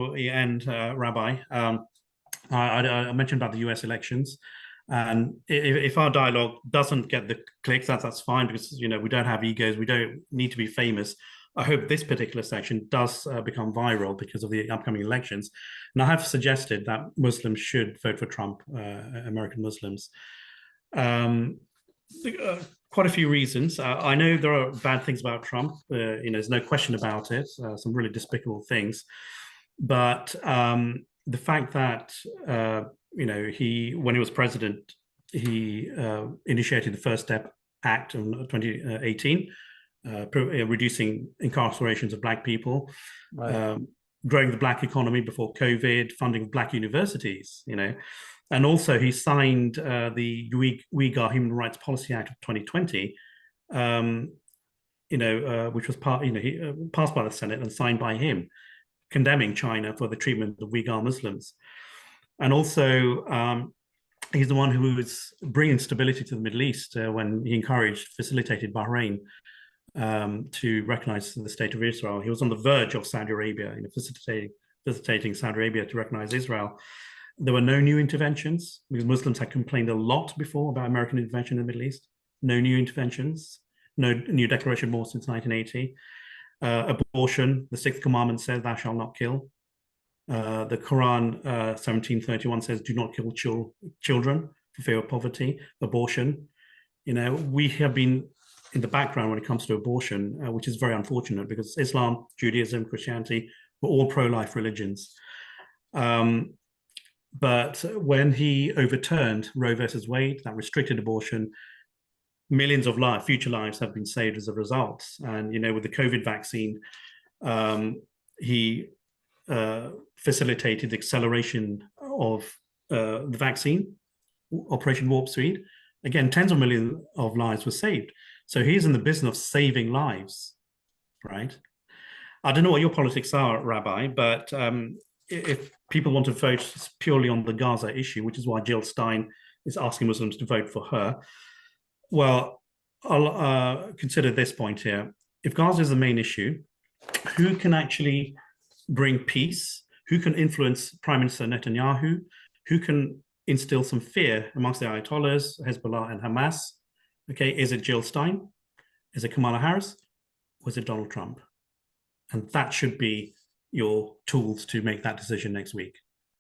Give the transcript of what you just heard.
and Rabbi. I mentioned about the US elections. And if our dialogue doesn't get the clicks, that's fine because we don't have egos. We don't need to be famous. I hope this particular section does become viral because of the upcoming elections. And I have suggested that Muslims should vote for Trump, American Muslims. Um, Quite a few reasons. I know there are bad things about Trump. There's no question about it. Some really despicable things. But the fact that he, when he was president, he initiated the First Step Act in 2018, reducing incarcerations of Black people, Right. growing the Black economy before COVID, funding Black universities, and also he signed the Uyghur Human Rights Policy Act of 2020, which was passed by the Senate and signed by him, condemning China for the treatment of Uyghur Muslims. And also, he's the one who was bringing stability to the Middle East when he facilitated Bahrain to recognize the state of Israel. He was on the verge of Saudi Arabia, facilitating Saudi Arabia to recognize Israel. There were no new interventions because Muslims had complained a lot before about American intervention in the Middle East. No new interventions, no new declaration of war since 1980. Abortion, the sixth commandment says, "Thou shalt not kill." The Quran 1731 says, "Do not kill children for fear of poverty." Abortion, we have been in the background when it comes to abortion, which is very unfortunate because Islam, Judaism, Christianity were all pro-life religions. But when he overturned Roe versus Wade, that restricted abortion, millions of future lives have been saved as a result. And, with the COVID vaccine, he facilitated the acceleration of the vaccine, Operation Warp Speed. Again, tens of millions of lives were saved. So he's in the business of saving lives, right? I don't know what your politics are, Rabbi, but if people want to vote purely on the Gaza issue, which is why Jill Stein is asking Muslims to vote for her, well, I'll consider this point here. If Gaza is the main issue, who can actually bring peace? Who can influence Prime Minister Netanyahu? Who can instill some fear amongst the Ayatollahs, Hezbollah, and Hamas? Okay, is it Jill Stein? Is it Kamala Harris? Or is it Donald Trump? And that should be your tools to make that decision next week.